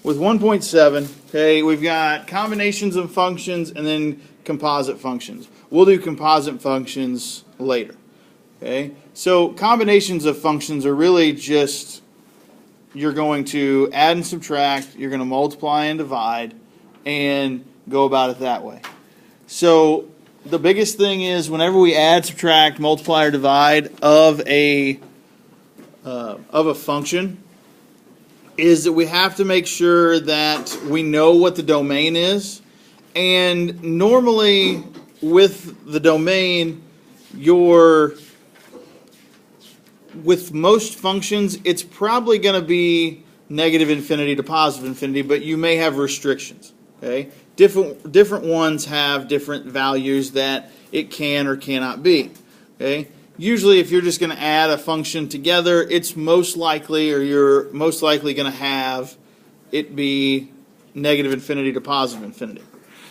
with 1.7, okay, we've got combinations of functions and then composite functions. We'll do composite functions later. Okay, so combinations of functions are really just, you're going to add and subtract, you're going to multiply and divide, and go about it that way. So the biggest thing is whenever we add, subtract, multiply, or divide of a function, is that we have to make sure that we know what the domain is. And normally with the domain, with most functions, it's probably going to be negative infinity to positive infinity, but you may have restrictions. Okay, different ones have different values that it can or cannot be. Okay, usually if you're just going to add a function together, it's most likely, or you're most likely going to have it be negative infinity to positive infinity.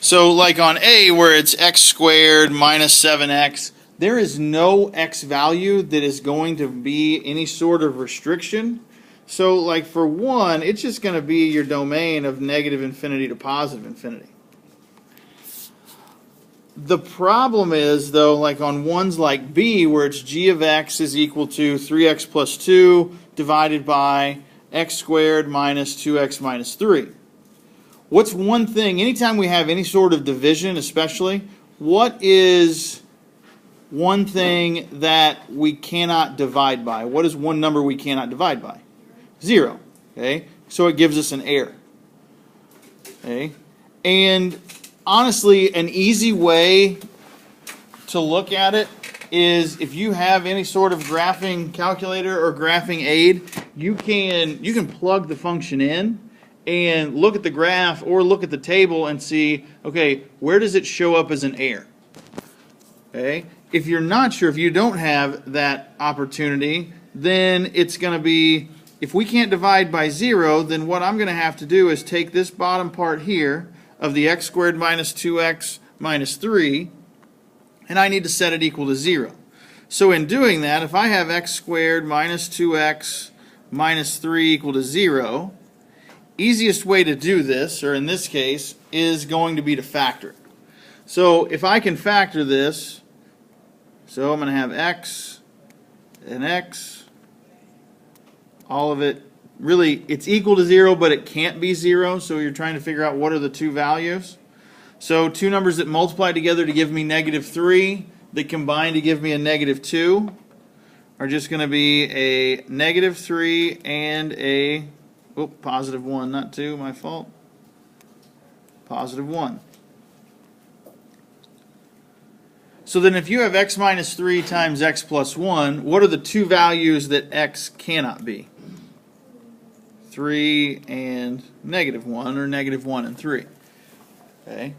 So like on A, where it's x squared minus 7x, there is no x value that is going to be any sort of restriction. So like for 1, it's just going to be your domain of negative infinity to positive infinity. The problem is, though, like on ones like B, where it's g of x is equal to 3x plus 2 divided by x squared minus 2x minus 3. What's one thing, anytime we have any sort of division especially, what is one thing that we cannot divide by? What is one number we cannot divide by? 0. Okay, so it gives us an error. Okay, and honestly, an easy way to look at it is if you have any sort of graphing calculator or graphing aid, you can plug the function in and look at the graph or look at the table and see, okay, where does it show up as an error? Okay, if you're not sure, if you don't have that opportunity, then it's going to be, if we can't divide by 0, then what I'm going to have to do is take this bottom part here of the x squared minus 2x minus 3, and I need to set it equal to 0. So in doing that, if I have x squared minus 2x minus 3 equal to 0, easiest way to do this, or in this case, is going to be to factor it. So if I can factor this, so I'm going to have x and x, all of it, really it's equal to 0, but it can't be 0, so you're trying to figure out what are the two values. So two numbers that multiply together to give me negative 3, that combine to give me a negative 2, are just going to be a negative 3 and a positive 1, not 2, my fault. Positive 1. So then if you have x minus 3 times x plus 1, what are the two values that x cannot be? 3 and negative 1, or negative 1 and 3. Okay.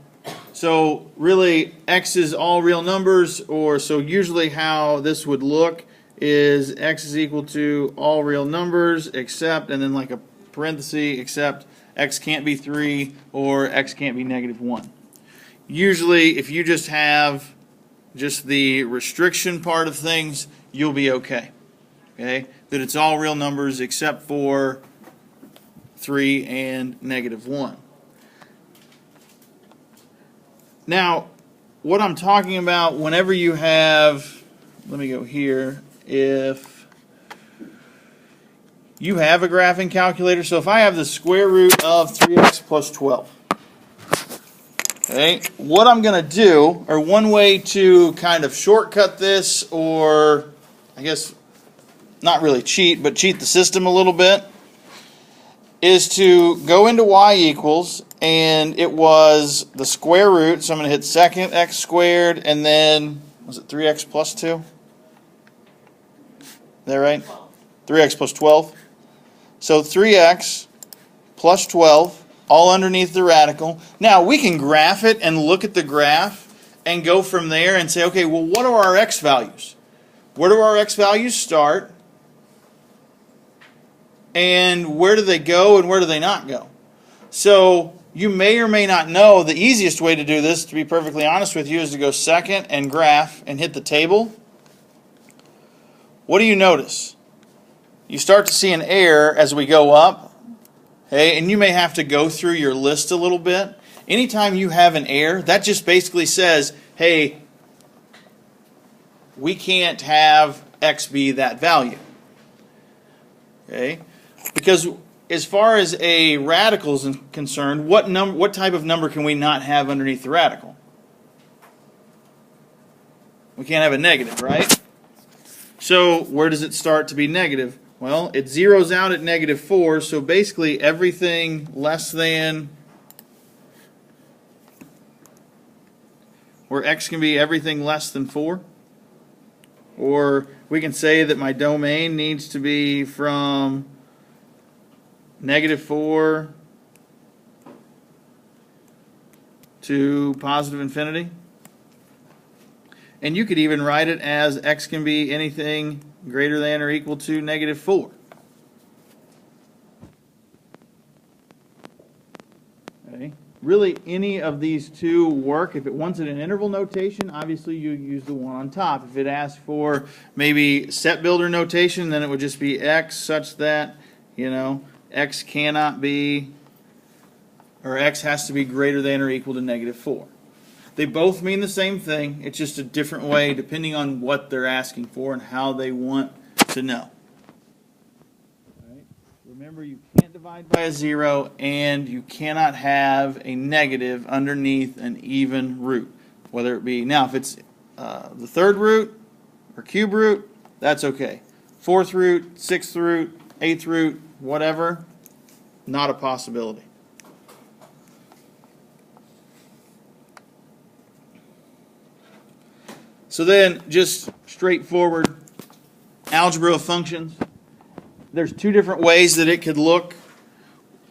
So really x is all real numbers, or so usually how this would look is x is equal to all real numbers except, and then like a parenthesis, except x can't be 3 or x can't be negative 1. Usually if you just have just the restriction part of things, you'll be okay. Okay? That it's all real numbers except for 3 and negative 1. Now, what I'm talking about whenever you have, let me go here, if you have a graphing calculator, so if I have the square root of 3x plus 12, okay, what I'm going to do, or one way to kind of shortcut this, or I guess not really cheat, but cheat the system a little bit, is to go into y equals, and it was the square root, so I'm going to hit second x squared, and then, was it 3x plus 2? Is that right? 3x plus 12. So 3x plus 12, all underneath the radical. Now we can graph it and look at the graph and go from there and say, okay, well, what are our x values? Where do our x values start? And where do they go and where do they not go? So you may or may not know the easiest way to do this, to be perfectly honest with you, is to go second and graph and hit the table. What do you notice? You start to see an error as we go up. Okay, and you may have to go through your list a little bit. Anytime you have an error, that just basically says, hey, we can't have x be that value. Okay, because as far as a radical is concerned, what type of number can we not have underneath the radical? We can't have a negative, right? So where does it start to be negative? Well, it zeroes out at -4, so basically everything less than, where x can be everything less than 4. Or we can say that my domain needs to be from -4 to positive infinity. And you could even write it as x can be anything greater than or equal to -4. Okay. Really, any of these two work. If it wants it in interval notation, obviously you use the one on top. If it asks for maybe set builder notation, then it would just be x such that, x cannot be, or x has to be greater than or equal to -4. They both mean the same thing. It's just a different way depending on what they're asking for and how they want to know. Right. Remember, you can't divide by a 0, and you cannot have a negative underneath an even root. Whether it be, now if it's the third root or cube root, that's okay. Fourth root, sixth root, eighth root, whatever, not a possibility. So then, just straightforward algebra of functions. There's two different ways that it could look.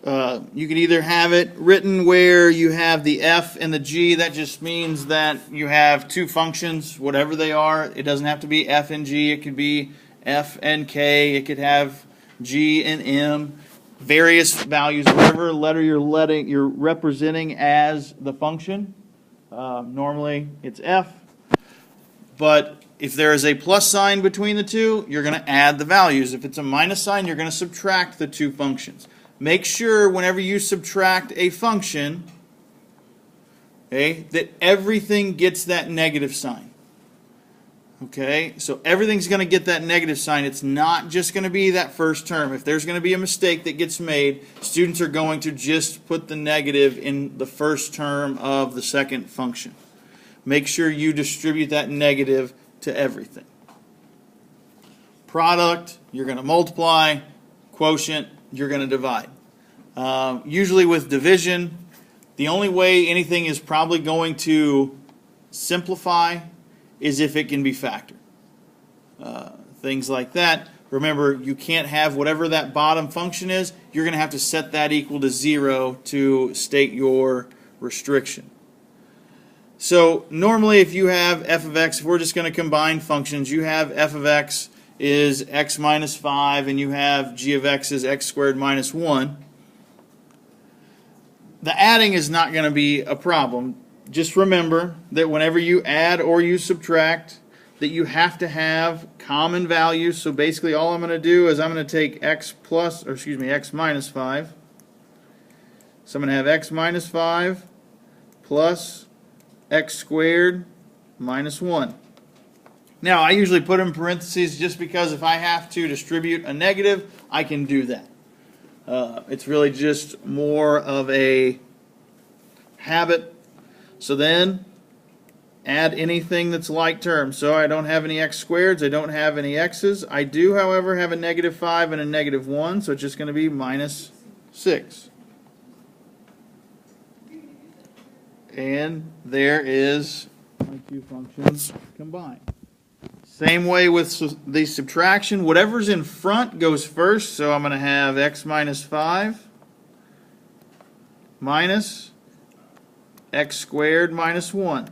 You could either have it written where you have the f and the g. That just means that you have two functions, whatever they are. It doesn't have to be f and g. It could be f and k. It could have g and m. Various values, whatever letter you're representing as the function. Normally, it's f. But if there is a plus sign between the two, you're going to add the values. If it's a minus sign, you're going to subtract the two functions. Make sure whenever you subtract a function, okay, that everything gets that negative sign. Okay, so everything's going to get that negative sign. It's not just going to be that first term. If there's going to be a mistake that gets made, students are going to just put the negative in the first term of the second function. Make sure you distribute that negative to everything. Product, you're going to multiply. Quotient, you're going to divide. Usually with division, the only way anything is probably going to simplify is if it can be factored. Things like that. Remember, you can't have whatever that bottom function is. You're going to have to set that equal to 0 to state your restriction. So normally if you have f of x, if we're just going to combine functions, you have f of x is x minus 5 and you have g of x is x squared minus 1. The adding is not going to be a problem. Just remember that whenever you add or you subtract, that you have to have common values. So basically all I'm going to do is I'm going to take x minus 5. So I'm going to have x minus 5 plus x squared minus 1. Now, I usually put in parentheses just because if I have to distribute a negative, I can do that. It's really just more of a habit. So then, add anything that's like terms. So I don't have any x squareds, I don't have any x's. I do, however, have a -5 and a -1, so it's just going to be minus 6. And there is my two functions combined. Same way with the subtraction. Whatever's in front goes first. So I'm going to have x minus 5 minus x squared minus 1.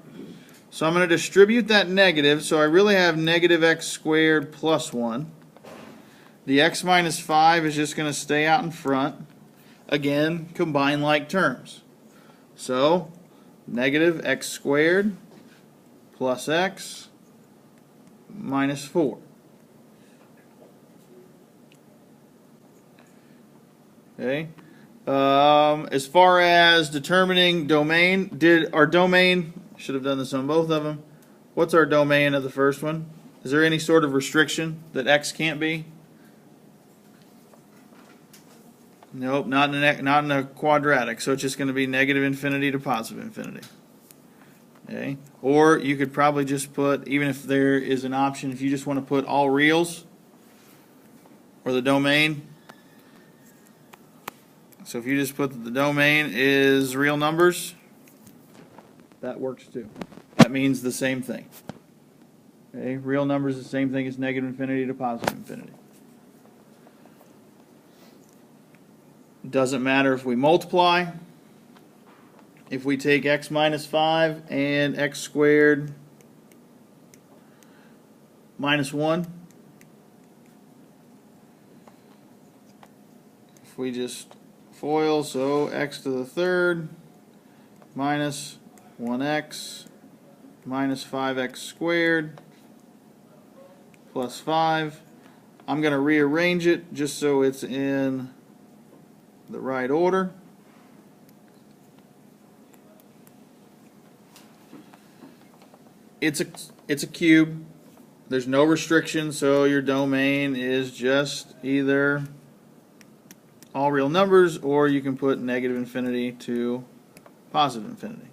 So I'm going to distribute that negative. So I really have negative x squared plus 1. The x minus 5 is just going to stay out in front. Again, combine like terms. So negative x squared plus x minus 4. Okay. As far as determining domain, should have done this on both of them. What's our domain of the first one? Is there any sort of restriction that x can't be? Nope, not in a quadratic, so it's just going to be negative infinity to positive infinity. Okay? Or you could probably just put, even if there is an option, if you just want to put all reals, or the domain. So if you just put that the domain is real numbers, that works too. That means the same thing. Okay? Real numbers is the same thing as negative infinity to positive infinity. Doesn't matter if we multiply. If we take x minus 5 and x squared minus 1, if we just FOIL, so x to the third minus 1x minus 5x squared plus 5. I'm going to rearrange it just so it's in the right order. It's a cube. There's no restriction, so your domain is just either all real numbers, or you can put negative infinity to positive infinity.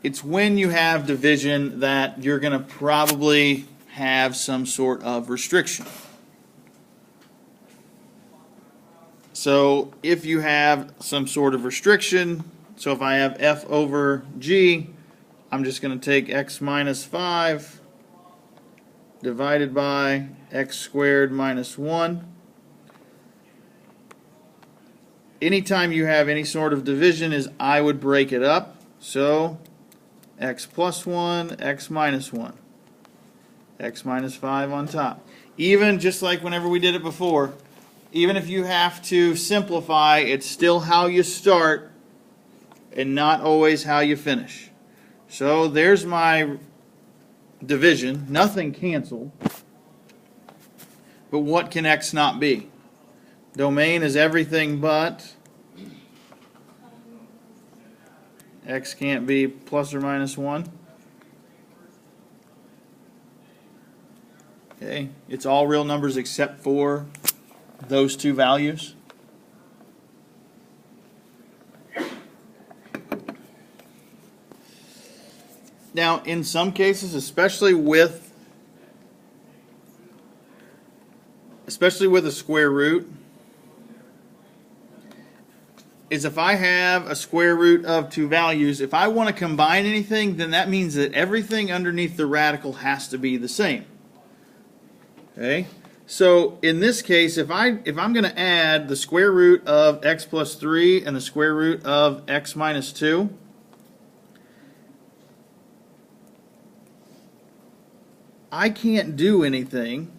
It's when you have division that you're going to probably have some sort of restriction. So if you have some sort of restriction, so if I have f over g, I'm just going to take x minus 5 divided by x squared minus 1. Anytime you have any sort of division, I would break it up. So x plus 1, x minus 1, x minus 5 on top. Even just like whenever we did it before, even if you have to simplify, it's still how you start and not always how you finish. So there's my division. Nothing canceled. But what can x not be? Domain is everything but x can't be plus or minus 1. Okay, it's all real numbers except for those two values. Now, in some cases, especially with a square root, is if I have a square root of two values, if I want to combine anything, then that means that everything underneath the radical has to be the same. Okay? So in this case, if I'm going to add the square root of x plus 3 and the square root of x minus 2, I can't do anything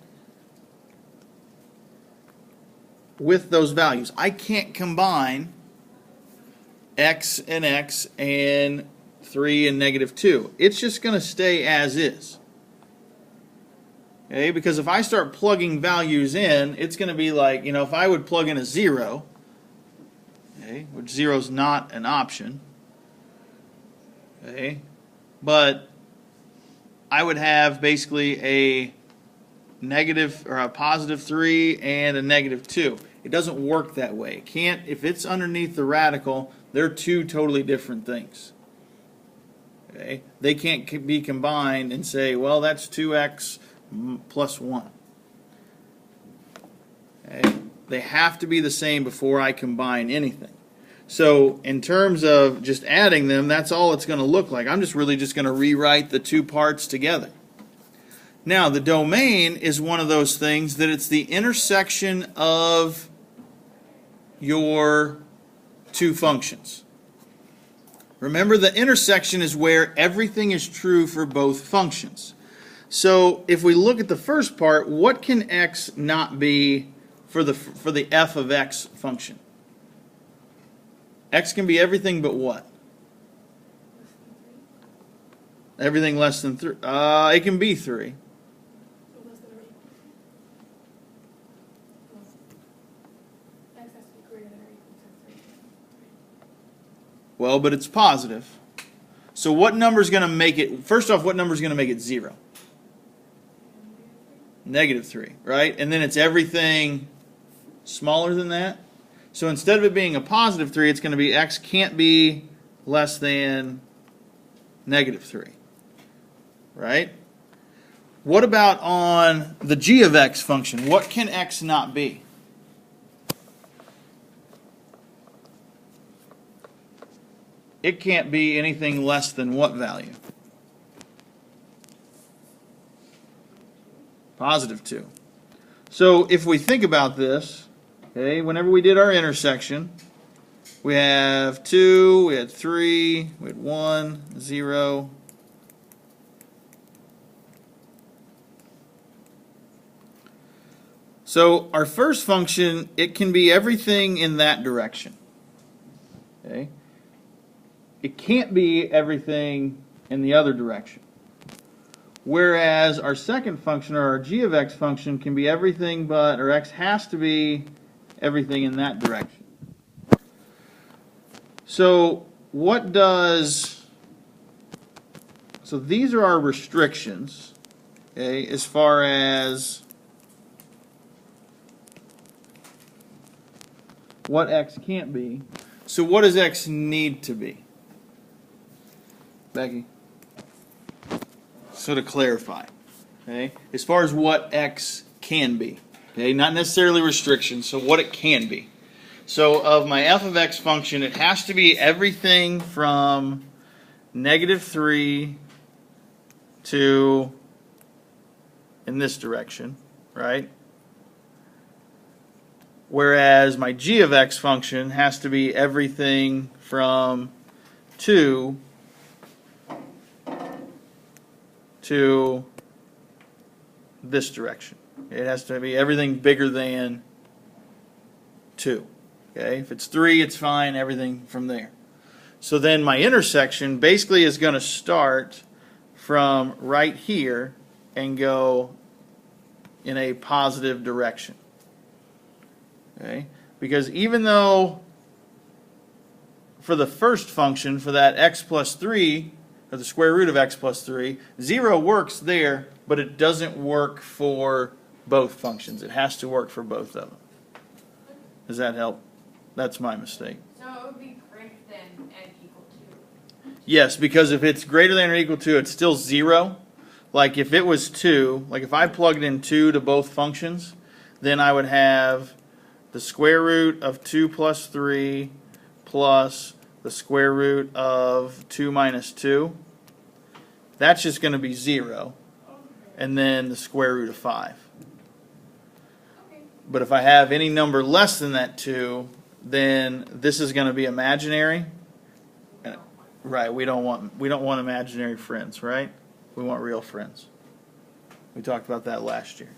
with those values. I can't combine x and 3 and negative 2. It's just going to stay as is. Okay, because if I start plugging values in, it's going to be like, if I would plug in a 0, okay, which 0 is not an option, okay, but I would have basically a negative or a positive 3 and a negative 2. It doesn't work that way. It can't, if it's underneath the radical, they're two totally different things. Okay? They can't be combined and say, well, that's 2x plus 1. Okay? They have to be the same before I combine anything. So in terms of just adding them, that's all it's going to look like. I'm just really just going to rewrite the two parts together. Now, the domain is one of those things that it's the intersection of your two functions. Remember, the intersection is where everything is true for both functions. So if we look at the first part, what can x not be for the f of x function? X can be everything but what? Everything less than 3. It can be 3. Well, but it's positive. So what number is going to make it, first off, what number is going to make it 0? -3, right? And then it's everything smaller than that. So instead of it being a +3, it's going to be x can't be less than -3, right? What about on the g of x function? What can x not be? It can't be anything less than what value? +2. So if we think about this, okay, whenever we did our intersection, we have 2, we had 3, we had 1, 0. So our first function, it can be everything in that direction. Okay? It can't be everything in the other direction. Whereas our second function, or our g of x function, can be everything but, or x has to be everything in that direction. So what does, so these are our restrictions, okay, as far as what x can't be. So what does x need to be? Becky? So to clarify, okay, as far as what x can be, okay, not necessarily restrictions, so what it can be. So of my f of x function, it has to be everything from -3 to in this direction, right? Whereas my g of x function has to be everything from 2 to this direction. It has to be everything bigger than 2. Okay? If it's 3, it's fine, everything from there. So then my intersection basically is going to start from right here and go in a positive direction. Okay? Because even though for the first function, for that x plus 3, or the square root of x plus 3, 0 works there, but it doesn't work for both functions. It has to work for both of them. Does that help? That's my mistake. So it would be greater than and equal to? Yes, because if it's greater than or equal to, it's still 0. Like if it was 2, like if I plugged in 2 to both functions, then I would have the square root of 2 plus 3 plus the square root of 2 minus 2. That's just going to be 0. And then the square root of 5. Okay. But if I have any number less than that 2, then this is going to be imaginary. Right, we don't want imaginary friends, right? We want real friends. We talked about that last year.